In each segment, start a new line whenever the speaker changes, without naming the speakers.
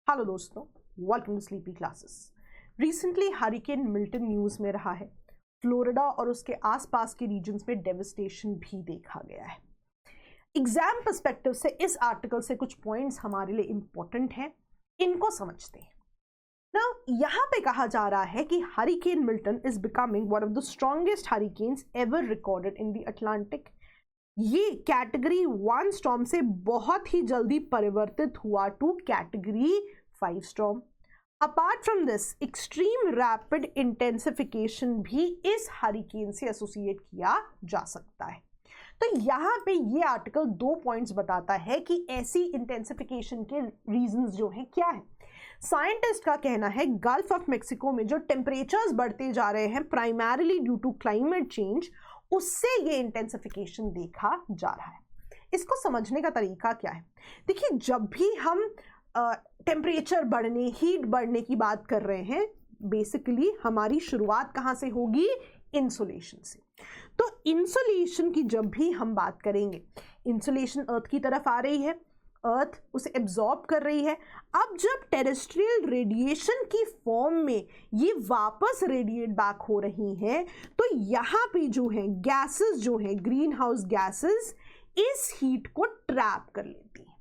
Hello दोस्तों, welcome to sleepy classes. Recently hurricane Milton news में रहा है। फ्लोरिडा और उसके आसपास के रीजन्स में डेविस्टेशन भी देखा गया है। एग्जाम पर्सपेक्टिव से इस आर्टिकल से कुछ पॉइंट्स हमारे लिए इंपॉर्टेंट हैं, इनको समझते हैं ना। यहाँ पे कहा जा रहा है कि hurricane Milton is becoming one of the strongest hurricanes ever recorded in the Atlantic. ये कैटेगरी 1 स्टॉर्म से बहुत ही जल्दी परिवर्तित हुआ to category 5 storm. Apart from this, extreme rapid intensification भी इस हरिकेन से एसोसिएट किया जा सकता है। तो यहाँ पे ये आर्टिकल 2 पॉइंट्स बताता है कि ऐसी इंटेंसिफिकेशन के रीजंस जो हैं क्या है। साइंटिस्ट का कहना है गल्फ ऑफ मेक्सिको में जो टेम्परेचर्स बढ़ते जा रहे हैं primarily due to climate change, उससे ये इंटेंसिफिकेशन देखा जा रहा है। इसको समझने का तरीका क्या है? देखिए, जब भी हम टेम्परेचर बढ़ने, हीट बढ़ने की बात कर रहे हैं, बेसिकली हमारी शुरुआत कहाँ से होगी? इंसुलेशन से। तो इंसुलेशन की जब भी हम बात करेंगे, इंसुलेशन अर्थ की तरफ आ रही है, अर्थ उसे एब्जॉर्ब कर रही है। अब जब टेरेस्ट्रियल रेडिएशन की फॉर्म में ये वापस रेडिएट बैक हो रही हैं, तो यहाँ पे जो है गैसेस जो है, ग्रीन हाउस गैसेस, इस हीट को ट्रैप कर लेती हैं।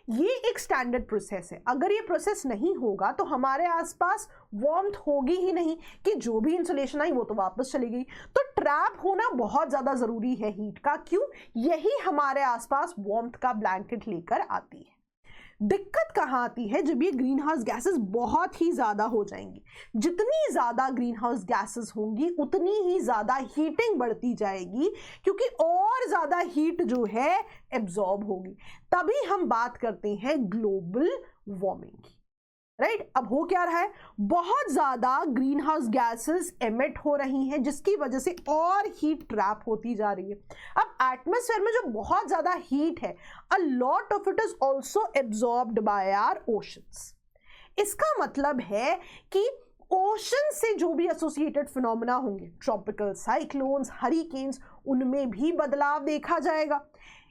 ये एक स्टैंडर्ड प्रोसेस है। अगर ये प्रोसेस नहीं होगा तो हमारे आसपास वार्मथ होगी ही नहीं, कि जो भी इंसुलेशन आई वो तो वापस चली गई। तो ट्रैप होना बहुत ज़्यादा ज़रूरी है हीट का। क्यों? यही हमारे आसपास वार्मथ का ब्लैंकेट लेकर आती है। दिक्कत कहाँ आती है? जब ये ग्रीन हाउस गैसेस बहुत ही ज़्यादा हो जाएंगी। जितनी ज़्यादा ग्रीन हाउस गैसेस होंगी उतनी ही ज़्यादा हीटिंग बढ़ती जाएगी, क्योंकि और ज़्यादा हीट जो है एब्जॉर्ब होगी। तभी हम बात करते हैं ग्लोबल वार्मिंग की, राइट? अब हो क्या रहा है? बहुत ज़्यादा ग्रीन हाउस गैसेस एमिट हो रही हैं, जिसकी वजह से और हीट ट्रैप होती जा रही है। अब एटमॉस्फेयर में जो बहुत ज़्यादा हीट है, a lot of it is also absorbed by our oceans. इसका मतलब है कि ओशन से जो भी एसोसिएटेड फिनोमेना होंगे, ट्रॉपिकल साइक्लोन्स, हरिकेन्स, उनमें भी बदलाव देखा जाएगा।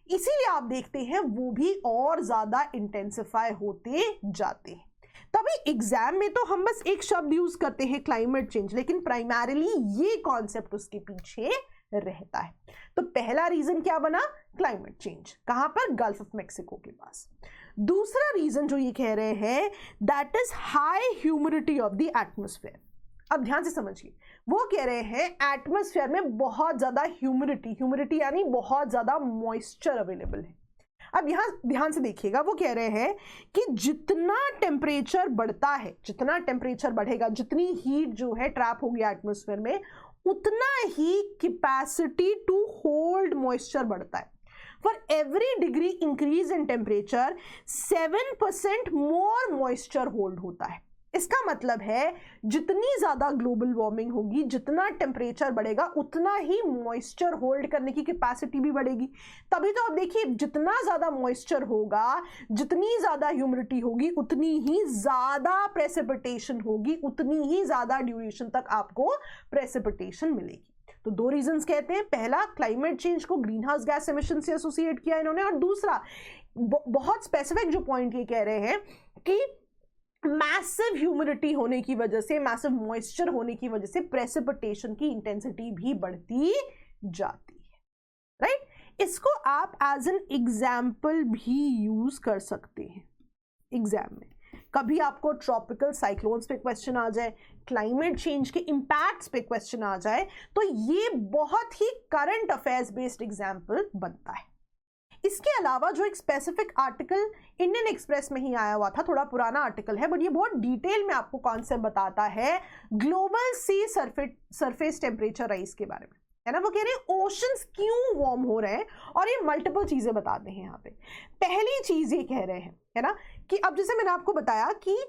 इसीलिए आप देखते हैं वो भी और ज़्यादा इंटेंसिफाई होते जाते हैं। तभी एग्जाम में तो हम बस एक शब्द यूज करते हैं, क्लाइमेट चेंज, लेकिन प्राइमरीली ये कॉन्सेप्ट उसके पीछे रहता है। तो पहला रीजन क्या बना? Climate change. कहां पर? गल्फ ऑफ मेक्सिको के पास। दूसरा रीजन जो ये कह रहे हैं, that is high humidity of the atmosphere. अब ध्यान से समझिए, वो कह रहे हैं एटमॉस्फेयर में बहुत ज्यादा ह्यूमिडिटी यानी बहुत ज्यादा मॉइस्चर अवेलेबल है। अब यहां ध्यान से देखिएगा, वो कह रहे हैं कि जितना टेम्परेचर बढ़ता है, जितना टेम्परेचर बढ़ेगा, जितनी हीट जो है ट्रैप होगी एटमॉस्फेयर में, उतना ही कैपेसिटी टू होल्ड मॉइस्चर बढ़ता है। For every degree increase in temperature 7% more moisture hold होता है। इसका मतलब है जितनी ज्यादा ग्लोबल वार्मिंग होगी, जितना टेम्परेचर बढ़ेगा, उतना ही मॉइस्चर होल्ड करने की कैपेसिटी भी बढ़ेगी। तभी तो आप देखिए, जितना ज्यादा मॉइस्चर होगा, जितनी ज्यादा ह्यूमिडिटी होगी, उतनी ही ज्यादा प्रेसिपिटेशन होगी, उतनी ही ज्यादा ड्यूरेशन तक आपको प्रेसिपिटेशन मिलेगी। तो 2 रीजंस कहते हैं। पहला, क्लाइमेट चेंज को ग्रीन हाउस गैस एमिशन से एसोसिएट किया इन्होंने, और दूसरा बहुत स्पेसिफिक जो पॉइंट ये कह रहे हैं कि मैसिव ह्यूमिडिटी होने की वजह से, मैसिव मॉइस्चर होने की वजह से प्रेसिपिटेशन की इंटेंसिटी भी बढ़ती जाती है, राइट? इसको आप एज एन एग्जाम्पल भी यूज कर सकते हैं एग्जाम में। कभी आपको ट्रॉपिकल साइक्लोन्स पे क्वेश्चन आ जाए, क्लाइमेट चेंज के इंपैक्ट्स पे क्वेश्चन आ जाए, तो ये बहुत ही करंट अफेयर्स बेस्ड एग्जाम्पल बनता है। इसके अलावा जो एक स्पेसिफिक आर्टिकल इंडियन एक्सप्रेस में ही आया हुआ था, थोड़ा पुराना आर्टिकल है, बट ये बहुत डिटेल में आपको कॉन्सेप्ट बताता है ग्लोबल सी सरफेस टेम्परेचर राइज के बारे में, है ना। वो कह रहे हैं ओशंस क्यों वार्म हो रहे हैं, और ये मल्टीपल चीजें बताते हैं यहाँ पे। पहली चीज ये कह रहे हैं, है ना, कि अब जैसे मैंने आपको बताया कि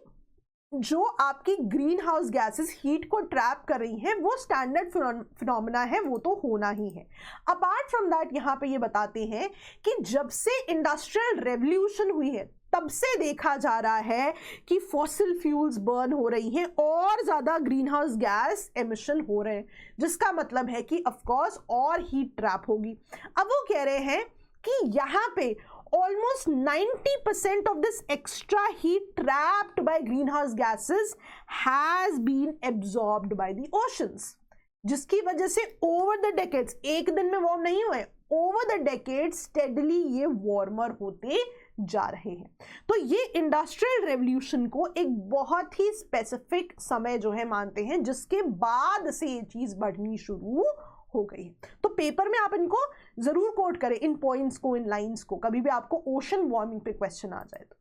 जो आपकी ग्रीन हाउस गैसेस हीट को ट्रैप कर रही हैं, वो स्टैंडर्ड फिनोमेना है, वो तो होना ही है। अपार्ट फ्रॉम दैट, यहाँ पे ये बताते हैं कि जब से इंडस्ट्रियल रेवोल्यूशन हुई है, तब से देखा जा रहा है कि फॉसिल फ्यूल्स बर्न हो रही हैं और ज़्यादा ग्रीन हाउस गैस एमिशन हो रहे हैं, जिसका मतलब है कि ऑफकोर्स और हीट ट्रैप होगी। अब वो कह रहे हैं कि यहाँ पे almost 90% of this extra heat trapped by greenhouse gases has been absorbed by the oceans, जिसकी वजह से over the decades, एक दिन में वार्म नहीं हुए, over the decades steadily ये वार्मर होते जा रहे हैं। तो ये इंडस्ट्रियल रेवोल्यूशन को एक बहुत ही स्पेसिफिक समय जो है मानते हैं, जिसके बाद से ये चीज बढ़नी शुरू हो गई है। तो पेपर में आप इनको जरूर कोट करें, इन पॉइंट्स को, इन लाइंस को, कभी भी आपको ओशन वार्मिंग पे क्वेश्चन आ जाए तो।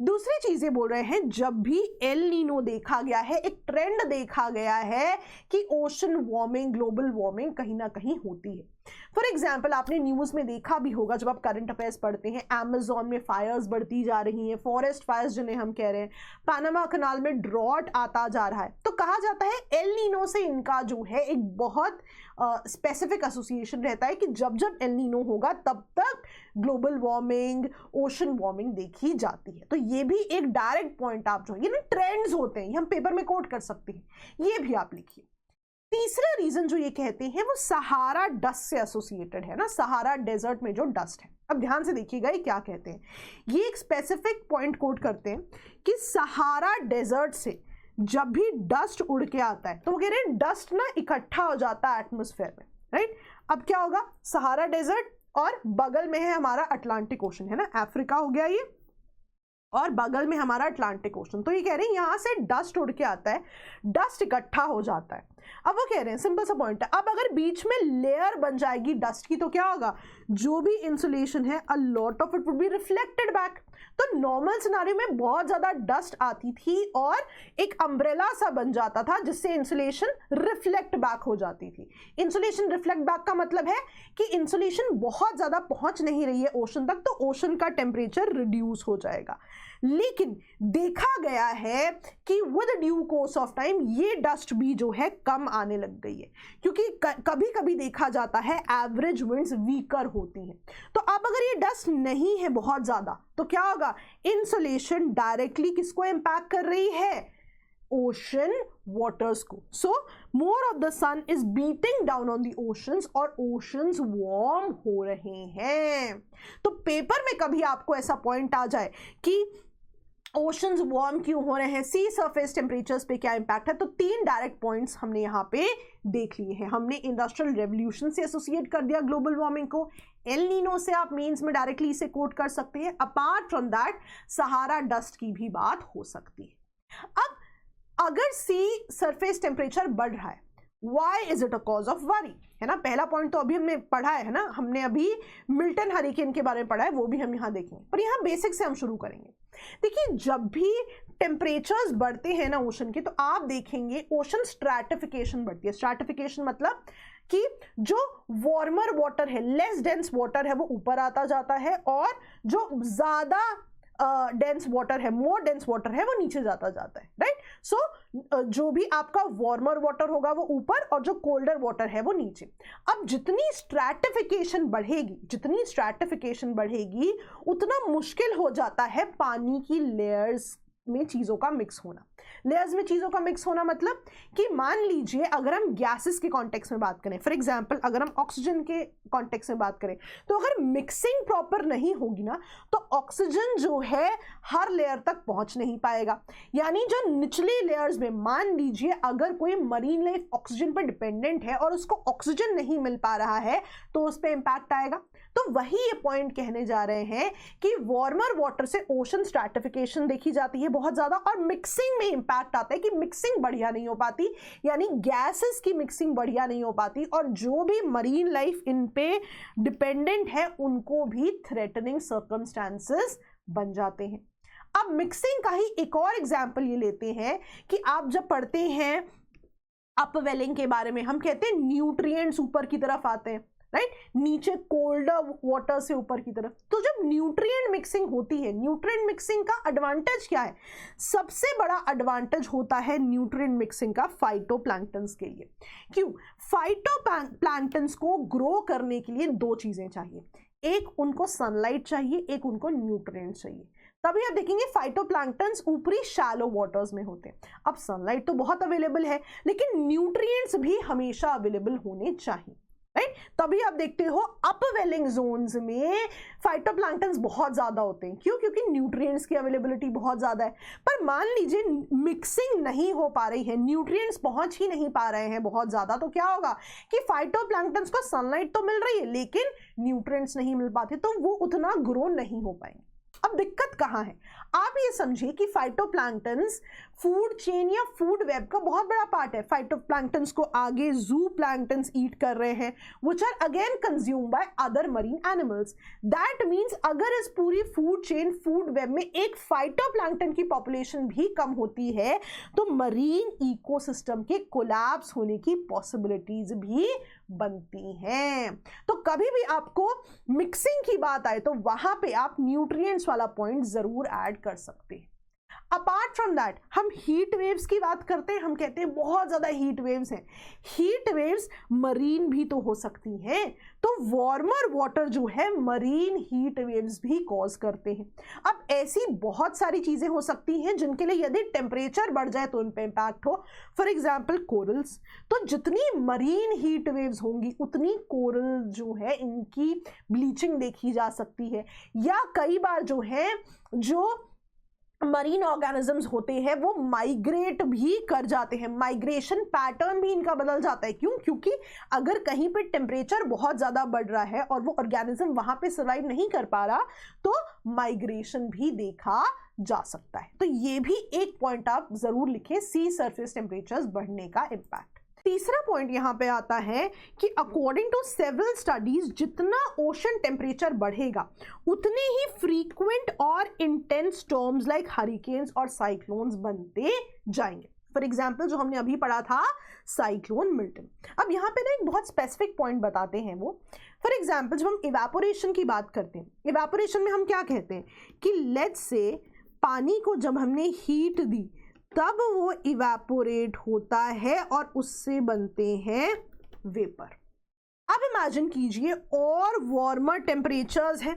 दूसरी चीज ये बोल रहे हैं, जब भी एल नीनो देखा गया है, एक ट्रेंड देखा गया है कि ओशन वार्मिंग, ग्लोबल वार्मिंग कहीं ना कहीं होती है। फॉर एग्जाम्पल आपने न्यूज में देखा भी होगा, जब आप करंट अफेयर्स पढ़ते हैं, अमेज़न में फायर्स बढ़ती जा रही हैं, फॉरेस्ट फायर्स जिन्हें हम कह रहे हैं, पैनामा कनाल में ड्रॉट आता जा रहा है। तो कहा जाता है एल नीनो से इनका जो है एक बहुत स्पेसिफिक एसोसिएशन रहता है कि जब जब एल नीनो होगा तब तक ग्लोबल वार्मिंग, ओशन वार्मिंग देखी जाती है। तो ये भी एक डायरेक्ट पॉइंट आप जो, ये ना ट्रेंड्स होते हैं, ये हम पेपर में कोट कर सकते हैं, ये भी आप लिखिए। तीसरा रीजन जो ये कहते हैं वो सहारा डस्ट से एसोसिएटेड है ना, सहारा डेजर्ट में जो डस्ट है। अब ध्यान से देखिएगा ये क्या कहते हैं, ये एक स्पेसिफिक पॉइंट कोट करते हैं कि सहारा डेजर्ट से जब भी डस्ट उड़ के आता है, तो वो कह रहे हैं डस्ट ना इकट्ठा हो जाता है एटमॉस्फेयर में, राइट। अब क्या होगा, सहारा डेजर्ट और बगल में है हमारा अटलांटिक ओशन, है ना, अफ्रीका हो गया ये, और बगल में हमारा अटलांटिक ओशन। तो ये कह रहे हैं यहां से डस्ट उड़ के आता है, डस्ट इकट्ठा हो जाता है। अब वो कह रहे हैं सिंपल सा पॉइंट है, अब अगर बीच में लेयर बन जाएगी डस्ट की तो क्या होगा, जो भी इंसुलेशन है a lot of it would be reflected back. तो नॉर्मल सिनारियो में बहुत ज्यादा डस्ट आती थी और एक अम्ब्रेला सा बन जाता था जिससे इंसुलेशन रिफ्लेक्ट बैक हो जाती थी। इंसुलेशन रिफ्लेक्ट बैक का मतलब है कि इंसुलेशन बहुत ज्यादा पहुंच नहीं रही है ओशन तक, तो ओशन का टेम्परेचर रिड्यूस हो जाएगा। लेकिन देखा गया है कि with due course of time ये डस्ट भी जो है कम आने लग गई है, क्योंकि कभी कभी देखा जाता है एवरेज विंड्स वीकर होती हैं। तो अब अगर ये डस्ट नहीं है बहुत ज्यादा तो क्या होगा, इंसुलेशन डायरेक्टली किसको इंपैक्ट कर रही है, ओशन वाटर्स को। So more of the sun is beating down on the oceans और ओशंस वार्म हो रहे हैं। तो पेपर में कभी आपको ऐसा पॉइंट आ जाए कि ओशंस वार्म क्यों हो रहे हैं, सी सरफेस टेम्परेचर्स पे क्या इंपैक्ट है, तो तीन डायरेक्ट पॉइंट्स हमने यहाँ पे देख लिए हैं। हमने इंडस्ट्रियल रेवोल्यूशन से एसोसिएट कर दिया ग्लोबल वार्मिंग को, एल नीनो से आप मेंस में डायरेक्टली इसे कोट कर सकते हैं, apart from that Sahara dust की भी बात हो सकती है। अब अगर सी सरफेस टेम्परेचर बढ़ रहा है, why is it a cause of worry, है ना, पहला पॉइंट तो अभी हमने पढ़ा है ना, हमने अभी मिल्टन हरिकेन के बारे में पढ़ा है, वो भी हम यहाँ देखेंगे, पर यहाँ बेसिक से हम शुरू करेंगे। देखिए जब भी टेम्परेचर्स बढ़ते हैं ना ओशन के, तो आप देखेंगे ओशन स्ट्रैटिफिकेशन बढ़ती है। स्ट्रैटिफिकेशन मतलब कि जो वार्मर वाटर है, लेस डेंस वाटर है, वो ऊपर आता जाता है, और जो ज्यादा डेंस वाटर है, मोर डेंस वाटर है, वो नीचे जाता जाता है, राइट। सो जो भी आपका वार्मर वाटर होगा वो ऊपर, और जो कोल्डर वाटर है वो नीचे। अब जितनी स्ट्रैटिफिकेशन बढ़ेगी उतना मुश्किल हो जाता है पानी की लेयर्स में चीजों का मिक्स होना। लेयर्स में चीजों का मिक्स होना मतलब कि मान लीजिए अगर हम गैसेस के कॉन्टेक्स्ट में बात करें, फॉर एग्जांपल अगर हम ऑक्सीजन के कॉन्टेक्स्ट में बात करें, तो अगर मिक्सिंग प्रॉपर नहीं होगी ना, तो ऑक्सीजन जो है हर लेयर तक पहुंच नहीं पाएगा। यानी जो निचली लेयर्स में, मान लीजिए अगर कोई मरीन लाइफ ऑक्सीजन पर डिपेंडेंट है और उसको ऑक्सीजन नहीं मिल पा रहा है, तो उस पर इंपैक्ट आएगा। तो वही ये पॉइंट कहने जा रहे हैं कि वार्मर वाटर से ओशन स्ट्रैटिफिकेशन देखी जाती है बहुत ज्यादा, और मिक्सिंग में इंपैक्ट आता है कि मिक्सिंग बढ़िया नहीं हो पाती, यानी गैसेस की मिक्सिंग बढ़िया नहीं हो पाती, और जो भी मरीन लाइफ इन पे डिपेंडेंट है उनको भी थ्रेटनिंग सर्कमस्टेंसेस बन जाते हैं। अब मिक्सिंग का ही एक और एग्जाम्पल ये लेते हैं कि आप जब पढ़ते हैं अपवेलिंग के बारे में, हम कहते हैं न्यूट्रिएंट्स ऊपर की तरफ आते हैं, राइट, नीचे कोल्डर वाटर से ऊपर की तरफ। तो जब न्यूट्रिएंट मिक्सिंग होती है, न्यूट्रिएंट मिक्सिंग का एडवांटेज क्या है, सबसे बड़ा एडवांटेज होता है न्यूट्रिएंट मिक्सिंग का फाइटोप्लैंक्टन्स के लिए। क्यों, फाइटोप्लैंक्टन्स को ग्रो करने के लिए दो चीजें चाहिए, एक उनको सनलाइट चाहिए, एक उनको न्यूट्रिएंट चाहिए। तभी आप देखेंगे फाइटोप्लैंक्टन्स ऊपरी शैलो वाटर्स में होते हैं। अब सनलाइट तो बहुत अवेलेबल है, लेकिन न्यूट्रिएंट्स भी हमेशा अवेलेबल होने चाहिए। राइट। तभी आप देखते हो अपवेलिंग जोन्स में फाइटोप्लैंक्टन्स बहुत ज्यादा होते हैं। क्यों? क्योंकि न्यूट्रिएंट्स की अवेलेबिलिटी बहुत ज्यादा है। पर मान लीजिए मिक्सिंग नहीं हो पा रही है, न्यूट्रिएंट्स पहुंच ही नहीं पा रहे हैं बहुत ज्यादा, तो क्या होगा कि फाइटोप्लैंक्टन्स को सनलाइट तो मिल रही है लेकिन न्यूट्रिएंट्स नहीं मिल पाते, तो वो उतना ग्रो नहीं हो पाएंगे। अब दिक्कत कहाँ है? आप ये समझिए कि फाइटोप्लैंक्टन्स फूड चेन या फूड वेब का बहुत बड़ा पार्ट है। फाइटोप्लैंक्टन्स को आगे जू प्लैंक्टन्स ईट कर रहे हैं, which are again consumed by other marine animals. That means अगर इस पूरी फूड चेन फूड वेब में एक फाइटोप्लैंक्टन की पॉपुलेशन भी कम होती है तो मरीन इकोसिस्टम के कोलैप्स होने की पॉसिबिलिटीज भी बनती हैं। तो कभी भी आपको मिक्सिंग की बात आए तो वहां पे आप न्यूट्रिएंट्स वाला पॉइंट जरूर ऐड कर सकते हैं। अपार्ट फ्रॉम दैट हम हीट वेव्स की बात करते हैं, हम कहते हैं बहुत ज्यादा हीट वेव्स हैं। हीट वेव्स मरीन भी तो हो सकती हैं, तो वार्मर वाटर जो है मरीन हीट वेव्स भी कॉज करते हैं। अब ऐसी बहुत सारी चीजें हो सकती हैं जिनके लिए यदि टेम्परेचर बढ़ जाए तो उन पे इंपैक्ट हो। फॉर एग्जाम्पल कोरल्स, तो जितनी मरीन हीट वेव्स होंगी उतनी कोरल जो है इनकी ब्लीचिंग देखी जा सकती है। या कई बार जो है जो मरीन ऑर्गेनिजम्स होते हैं वो माइग्रेट भी कर जाते हैं, माइग्रेशन पैटर्न भी इनका बदल जाता है। क्यों? क्योंकि अगर कहीं पे टेम्परेचर बहुत ज्यादा बढ़ रहा है और वो ऑर्गेनिज्म वहां पे सर्वाइव नहीं कर पा रहा तो माइग्रेशन भी देखा जा सकता है। तो ये भी एक पॉइंट आप जरूर लिखें, सी सरफेस टेम्परेचर्स बढ़ने का इम्पैक्ट। तीसरा पॉइंट यहां पे आता है कि अकॉर्डिंग टू सेवरल स्टडीज जितना ओशन टेम्परेचर बढ़ेगा उतने ही फ्रीक्वेंट और इंटेंस स्टॉर्म्स लाइक हरिकेन्स और साइक्लोन्स बनते जाएंगे। फॉर एग्जाम्पल जो हमने अभी पढ़ा था साइक्लोन मिल्टन। अब यहाँ पे ना एक बहुत स्पेसिफिक पॉइंट बताते हैं वो। फॉर एग्जाम्पल जब हम इवेपोरेशन की बात करते हैं, इवेपोरेशन में हम क्या कहते हैं कि लेट्स से पानी को जब हमने हीट दी तब वो इवेपोरेट होता है और उससे बनते हैं वेपर। अब इमेजिन कीजिए और वार्मर टेम्परेचर्स है,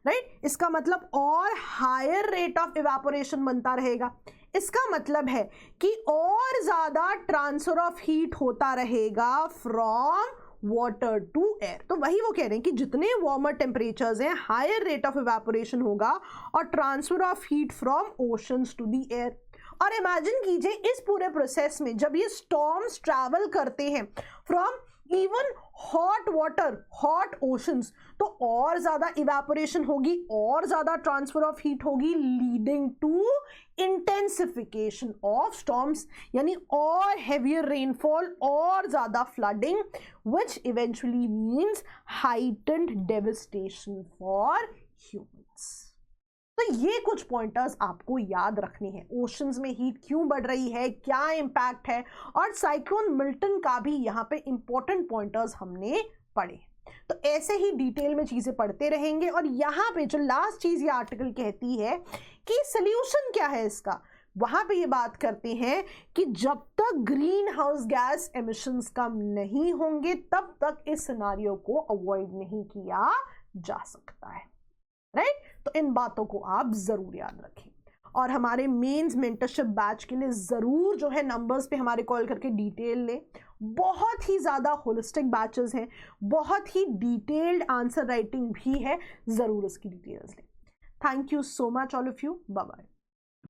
राइट। इसका मतलब और हायर रेट ऑफ इवेपोरेशन बनता रहेगा। इसका मतलब है कि और ज्यादा ट्रांसफर ऑफ हीट होता रहेगा फ्रॉम वाटर टू एयर। तो वही वो कह रहे हैं कि जितने वार्मर टेम्परेचर्स हैं हायर रेट ऑफ इवेपोरेशन होगा और transfer of heat from oceans to the air. और इमेजिन कीजिए इस पूरे प्रोसेस में जब ये स्टॉर्म्स ट्रैवल करते हैं from even hot water hot oceans तो और ज्यादा इवेपोरेशन होगी और ज्यादा ट्रांसफर ऑफ हीट होगी leading to intensification of storms, यानी और हेवियर रेनफॉल और ज्यादा flooding which eventually means heightened devastation for humans. तो ये कुछ पॉइंटर्स आपको याद रखने हैं। ओशंस में हीट क्यों बढ़ रही है, क्या इंपैक्ट है, और साइक्लोन मिल्टन का भी यहाँ पे इंपॉर्टेंट पॉइंटर्स हमने पढ़े। तो ऐसे ही डिटेल में चीजें पढ़ते रहेंगे। और यहाँ पे जो लास्ट चीज ये आर्टिकल कहती है कि सोल्यूशन क्या है इसका, वहां पे ये बात करते हैं कि जब तक ग्रीन हाउस गैस एमिशंस कम नहीं होंगे तब तक इस सिनेरियो को अवॉइड नहीं किया जा सकता है, राइट। तो इन बातों को आप जरूर याद रखें और हमारे मेंस मेंटरशिप बैच के लिए जरूर जो है नंबर्स पे हमारे कॉल करके डिटेल लें। बहुत ही ज्यादा होलिस्टिक बैचेस हैं, बहुत ही डिटेल्ड आंसर राइटिंग भी है, जरूर उसकी डिटेल्स लें। Thank you so much all of you, bye bye.